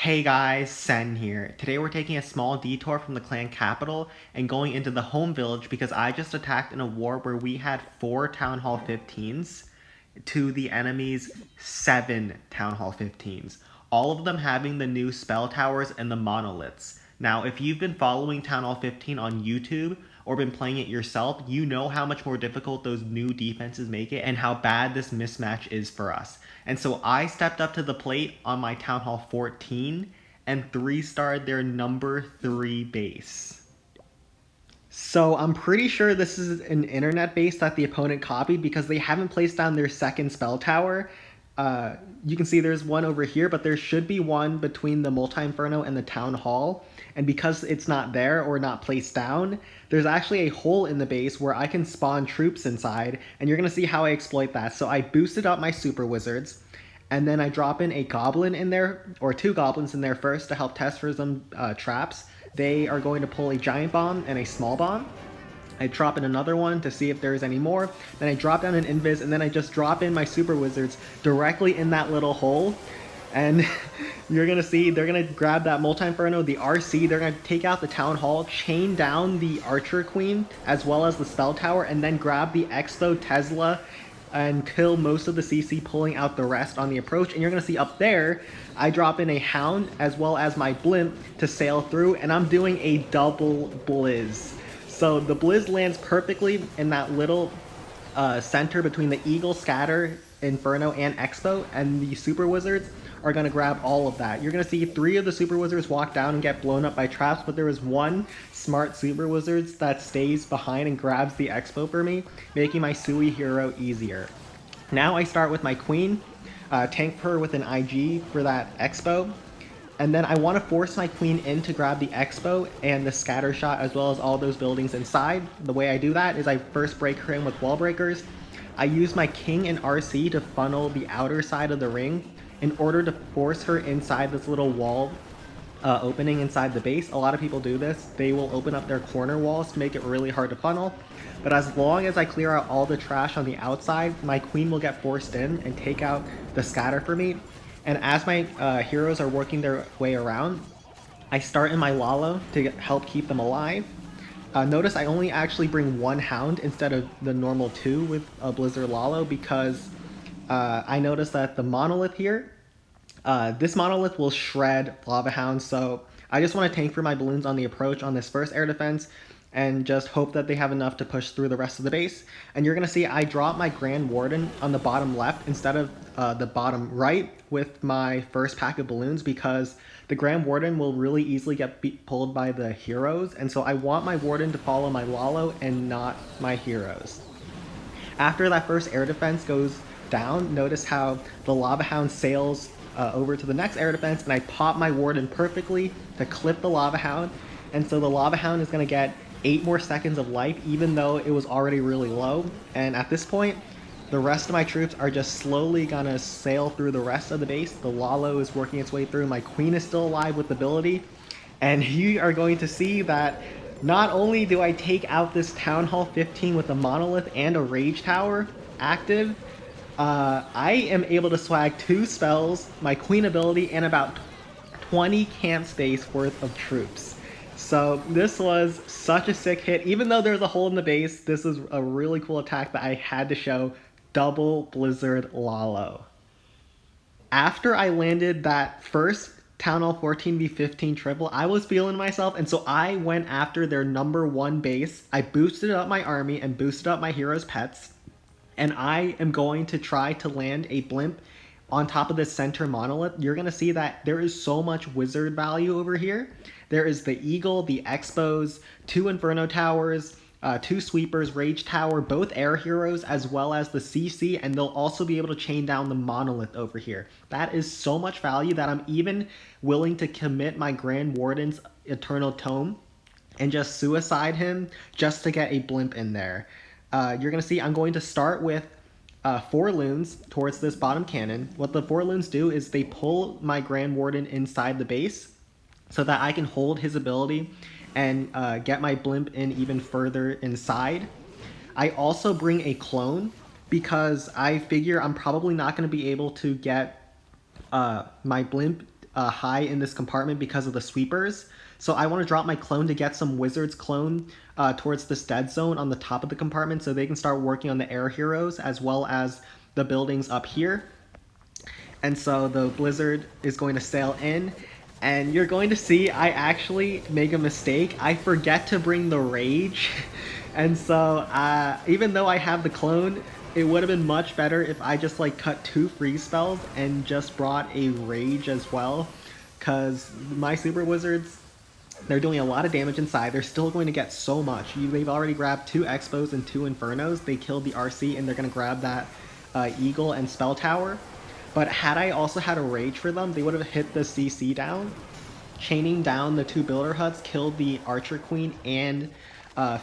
Hey guys, Sen here. Today we're taking a small detour from the clan capital and going into the home village because I just attacked in a war where we had 4 Town Hall 15s to the enemy's 7 Town Hall 15s. All of them having the new spell towers and the monoliths. Now, if you've been following Town Hall 15 on YouTube or been playing it yourself, you know how much more difficult those new defenses make it and how bad this mismatch is for us. And so I stepped up to the plate on my Town Hall 14 and 3-starred their number 3 base. So I'm pretty sure this is an internet base that the opponent copied because they haven't placed down their second spell tower. You can see there's one over here, but there should be one between the Multi-Inferno and the Town Hall. And because it's not there or not placed down, there's actually a hole in the base where I can spawn troops inside, and you're going to see how I exploit that. So I boosted up my Super Wizards, and then I drop in a Goblin in there, or 2 Goblins in there first to help test for some traps. They are going to pull a Giant Bomb and a Small Bomb. I drop in another one to see if there's any more. Then I drop down an Invis, and then I just drop in my Super Wizards directly in that little hole. And you're going to see they're going to grab that Multi-Inferno, the RC, they're going to take out the Town Hall, chain down the Archer Queen, as well as the Spell Tower, and then grab the Expo Tesla and kill most of the CC, pulling out the rest on the approach. And you're going to see up there, I drop in a Hound as well as my Blimp to sail through, and I'm doing a double Blizz. So the Blizz lands perfectly in that little center between the Eagle, Scatter, Inferno, and Expo, and the Super Wizards are going to grab all of that. You're going to see 3 of the Super Wizards walk down and get blown up by traps, but there is one smart Super Wizards that stays behind and grabs the Expo for me, making my Sui hero easier. Now I start with my Queen, tank her with an IG for that Expo, and then I want to force my Queen in to grab the Expo and the Scatter Shot as well as all those buildings inside. The way I do that is I first break her in with Wall Breakers. I use my King and RC to funnel the outer side of the ring in order to force her inside this little wall opening inside the base. A lot of people do this. They will open up their corner walls to make it really hard to funnel. But as long as I clear out all the trash on the outside, my Queen will get forced in and take out the Scatter for me. And as my heroes are working their way around, I start in my Lalo to help keep them alive. Notice I only actually bring 1 Hound instead of the normal 2 with a Blizzard Lalo because I noticed that the Monolith here, this Monolith will shred Lava Hounds, so I just want to tank for my balloons on the approach on this first air defense and just hope that they have enough to push through the rest of the base. And you're going to see I drop my Grand Warden on the bottom left instead of the bottom right with my first pack of balloons because the Grand Warden will really easily get pulled by the heroes, and so I want my Warden to follow my Lalo and not my heroes. After that first air defense goes down, notice how the Lava Hound sails over to the next air defense, and I pop my Warden perfectly to clip the Lava Hound, and so the Lava Hound is going to get 8 more seconds of life even though it was already really low. And at this point, the rest of my troops are just slowly going to sail through the rest of the base. The Lalo is working its way through, my Queen is still alive with ability, and you are going to see that not only do I take out this Town Hall 15 with a Monolith and a Rage Tower active, I am able to swag 2 spells, my Queen ability, and about 20 camp space worth of troops. So this was such a sick hit. Even though there's a hole in the base, this is a really cool attack that I had to show. Double Blizzard Lalo. After I landed that first Town Hall 14v15 triple, I was feeling myself, and so I went after their number 1 base. I boosted up my army and boosted up my heroes' pets, and I am going to try to land a Blimp on top of this center Monolith. You're going to see that there is so much wizard value over here. There is the Eagle, the Expos, 2 Inferno Towers, 2 Sweepers, Rage Tower, both air heroes, as well as the CC, and they'll also be able to chain down the Monolith over here. That is so much value that I'm even willing to commit my Grand Warden's Eternal Tome and just suicide him just to get a Blimp in there. You're going to see I'm going to start with 4 loons towards this bottom cannon. What the 4 loons do is they pull my Grand Warden inside the base so that I can hold his ability and get my Blimp in even further inside. I also bring a clone because I figure I'm probably not going to be able to get my Blimp high in this compartment because of the sweepers. So I want to drop my clone to get some wizards clone towards this dead zone on the top of the compartment so they can start working on the air heroes as well as the buildings up here. And so the blizzard is going to sail in, and you're going to see I actually make a mistake. I forget to bring the rage. And so even though I have the clone, it would have been much better if I just like cut 2 freeze spells and just brought a rage as well, because my super wizards, they're doing a lot of damage inside. They're still going to get so much. They've already grabbed 2 Expos and 2 Infernos. They killed the RC and they're going to grab that Eagle and Spell Tower. But had I also had a rage for them, they would have hit the CC down. Chaining down the 2 builder huts killed the Archer Queen and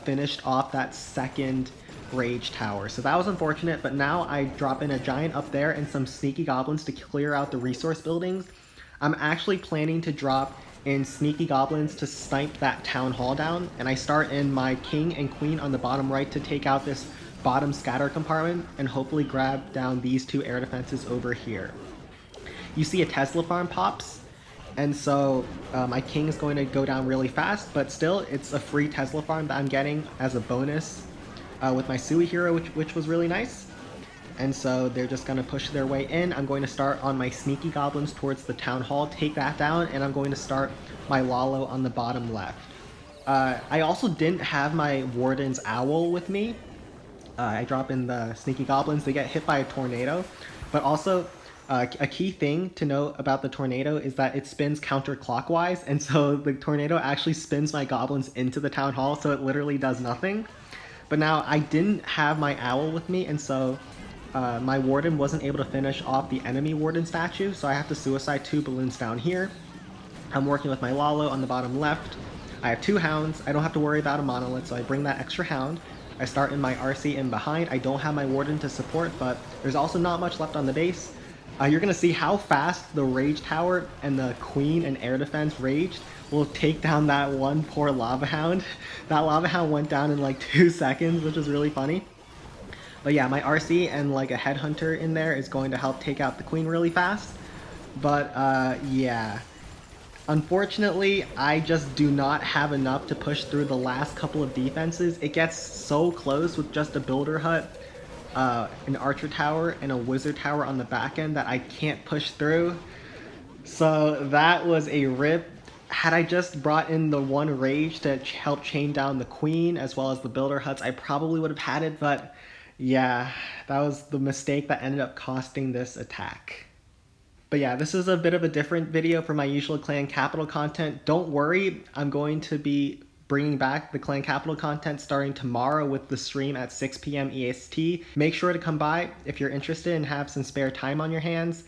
finished off that second rage tower. So that was unfortunate, but now I drop in a giant up there and some sneaky goblins to clear out the resource buildings. I'm actually planning to drop in sneaky goblins to snipe that town hall down, and I start in my king and queen on the bottom right to take out this bottom scatter compartment and hopefully grab down these 2 air defenses over here. You see a Tesla farm pops, and so my king is going to go down really fast, but still it's a free Tesla farm that I'm getting as a bonus with my Sui hero, which was really nice. And so they're just going to push their way in. I'm going to start on my sneaky goblins towards the town hall, take that down, and I'm going to start my Lalo on the bottom left. I also didn't have my Warden's Owl with me. I drop in the sneaky goblins, they get hit by a tornado, but also a key thing to note about the tornado is that it spins counterclockwise, and so the tornado actually spins my goblins into the town hall, so it literally does nothing. But now I didn't have my owl with me, and so my warden wasn't able to finish off the enemy warden statue, so I have to suicide 2 balloons down here. I'm working with my Lalo on the bottom left. I have 2 hounds. I don't have to worry about a monolith, so I bring that extra hound. I start in my RC in behind. I don't have my warden to support, but there's also not much left on the base. You're going to see how fast the rage tower and the queen and air defense raged will take down that one poor lava hound. That lava hound went down in like 2 seconds, which is really funny. But yeah, my RC and like a headhunter in there is going to help take out the queen really fast. But yeah, unfortunately, I just do not have enough to push through the last couple of defenses. It gets so close with just a builder hut, an archer tower, and a wizard tower on the back end that I can't push through. So that was a rip. Had I just brought in the one rage to help chain down the queen as well as the builder huts, I probably would have had it, but yeah, that was the mistake that ended up costing this attack. But yeah, this is a bit of a different video from my usual Clan Capital content. Don't worry, I'm going to be bringing back the Clan Capital content starting tomorrow with the stream at 6 p.m. EST. Make sure to come by if you're interested and have some spare time on your hands.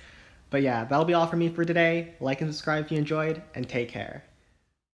But yeah, that'll be all from me for today. Like and subscribe if you enjoyed, and take care.